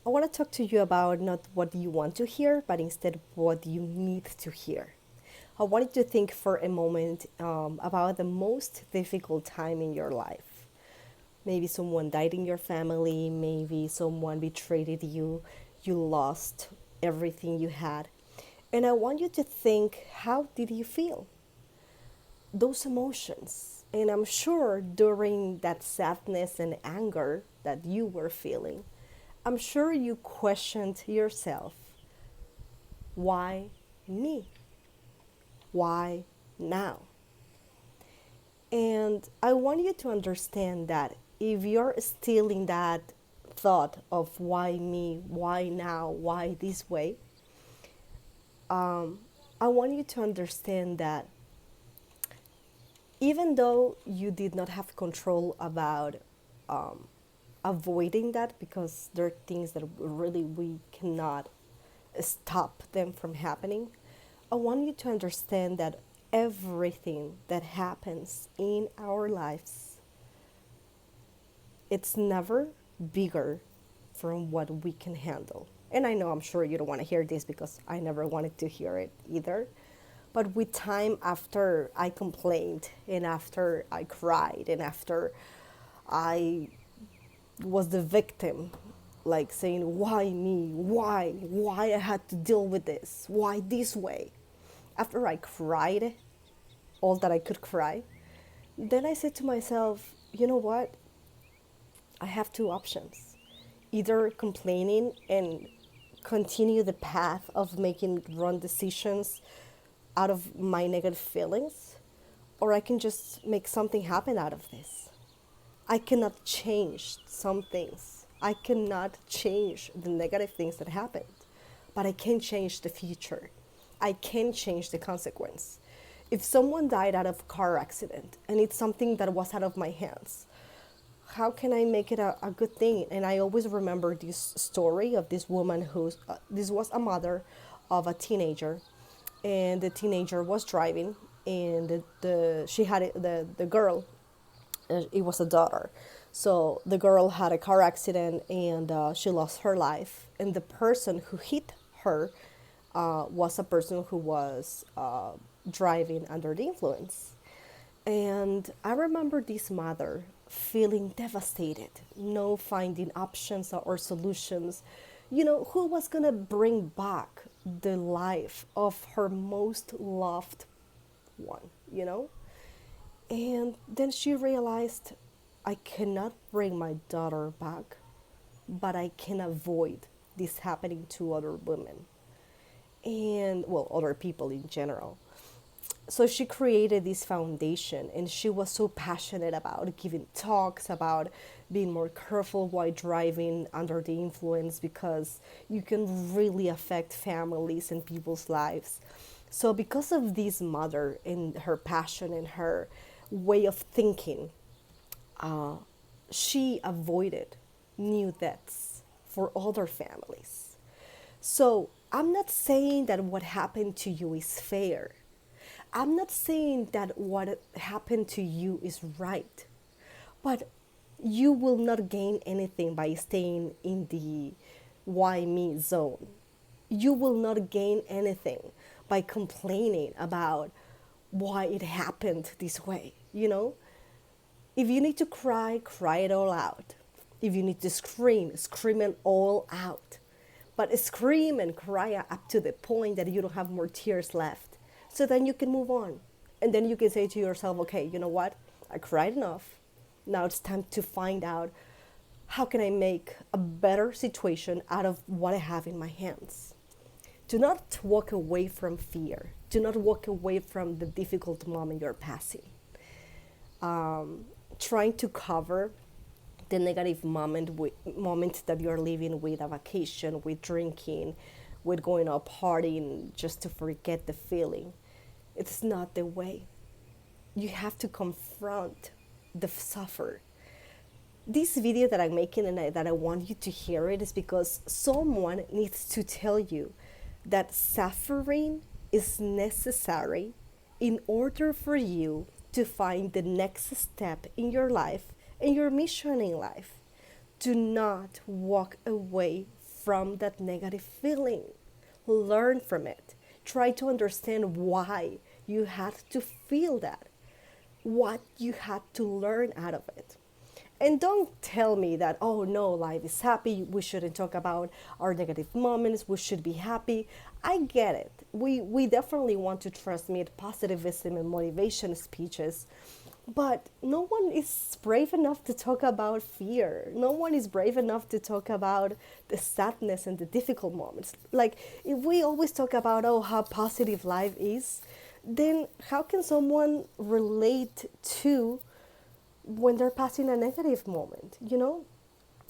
I want to talk to you about not what you want to hear, but instead what you need to hear. I wanted to think for a moment about the most difficult time in your life. Maybe someone died in your family, maybe someone betrayed you, you lost everything you had. And I want you to think, how did you feel? Those emotions. And I'm sure during that sadness and anger that you were feeling, I'm sure you questioned yourself, why me? Why now? And I want you to understand that if you're still in that thought of why me, why now, why this way, I want you to understand that even though you did not have control about avoiding that, because there are things that really we cannot stop them from happening, I want you to understand that everything that happens in our lives, it's never bigger from what we can handle. And I know I'm sure you don't want to hear this because I never wanted to hear it either. But with time, after I complained and after I cried and after I was the victim, like saying, why me? Why I had to deal with this? Why this way? After I cried all that I could cry, then I said to myself, you know what? I have two options. Either complaining and continue the path of making wrong decisions out of my negative feelings, or I can just make something happen out of this. I cannot change some things. I cannot change the negative things that happened, but I can change the future. I can change the consequence. If someone died out of a car accident and it's something that was out of my hands, how can I make it a good thing? And I always remember this story of this woman this was a mother of a teenager, and the teenager was driving, and she had the girl, it was a daughter. So the girl had a car accident and she lost her life. And the person who hit her was a person who was driving under the influence. And I remember this mother feeling devastated, no finding options or solutions. You know, who was going to bring back the life of her most loved one, you know? And then she realized, I cannot bring my daughter back, but I can avoid this happening to other women and, well, other people in general. So she created this foundation, and she was so passionate about giving talks about being more careful while driving under the influence, because you can really affect families and people's lives. So because of this mother and her passion and her way of thinking, she avoided new deaths for other families. So I'm not saying that what happened to you is fair. I'm not saying that what happened to you is right. But you will not gain anything by staying in the why me zone. You will not gain anything by complaining about why it happened this way, you know? If you need to cry, cry it all out. If you need to scream, scream it all out. But scream and cry up to the point that you don't have more tears left. So then you can move on. And then you can say to yourself, okay, you know what? I cried enough. Now it's time to find out, how can I make a better situation out of what I have in my hands. Do not walk away from fear. Do not walk away from the difficult moment you're passing. Trying to cover the negative moment that you're living with a vacation, with drinking, with going out partying just to forget the feeling. It's not the way. You have to confront the suffer. This video that I'm making, and that I want you to hear it, is because someone needs to tell you that suffering is necessary in order for you to find the next step in your life and your mission in life. Do not walk away from that negative feeling. Learn from it. Try to understand why you had to feel that, what you had to learn out of it. And don't tell me that, oh no, life is happy. We shouldn't talk about our negative moments. We should be happy. I get it. We definitely want to transmit positivism and motivation speeches. But no one is brave enough to talk about fear. No one is brave enough to talk about the sadness and the difficult moments. Like, if we always talk about, oh, how positive life is, then how can someone relate to when they're passing a negative moment, you know?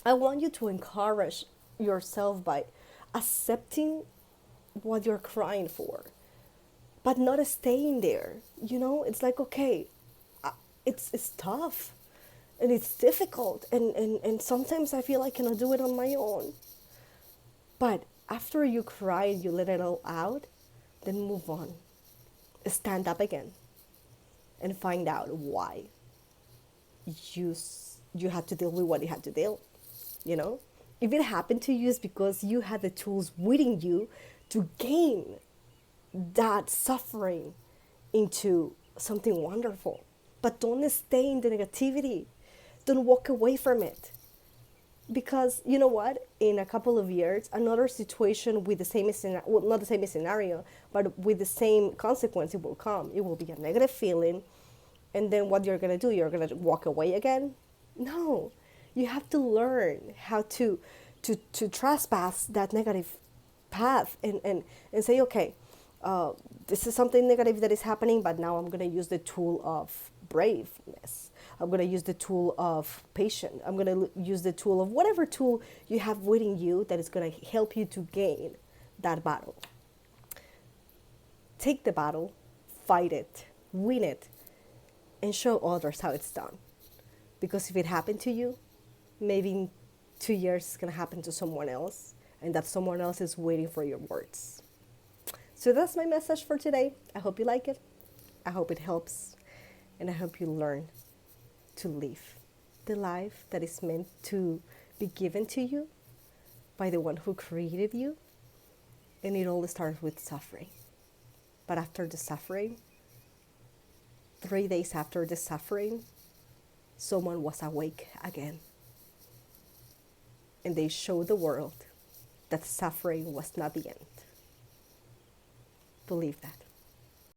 I want you to encourage yourself by accepting what you're crying for, but not staying there. You know, it's like, okay, it's tough and it's difficult. And sometimes I feel I cannot do it on my own. But after you cry and you let it all out, then move on. Stand up again and find out why you had to deal with what you had to deal, you know? If it happened to you, it's because you had the tools within you to gain that suffering into something wonderful. But don't stay in the negativity. Don't walk away from it. Because you know what? In a couple of years, another situation with the same scenario, well, not the same scenario, but with the same consequence, it will come. It will be a negative feeling. And then what you're going to do, you're going to walk away again? No. You have to learn how to trespass that negative path and say, okay, this is something negative that is happening, but now I'm going to use the tool of braveness. I'm going to use the tool of patience. I'm going to use the tool of whatever tool you have within you that is going to help you to gain that battle. Take the battle, fight it, win it, and show others how it's done. Because if it happened to you, maybe in 2 years it's going to happen to someone else, and that someone else is waiting for your words. So that's my message for today. I hope you like it. I hope it helps. And I hope you learn to live the life that is meant to be given to you by the one who created you. And it all starts with suffering. But after the suffering, 3 days after the suffering, someone was awake again. And they showed the world that suffering was not the end. Believe that.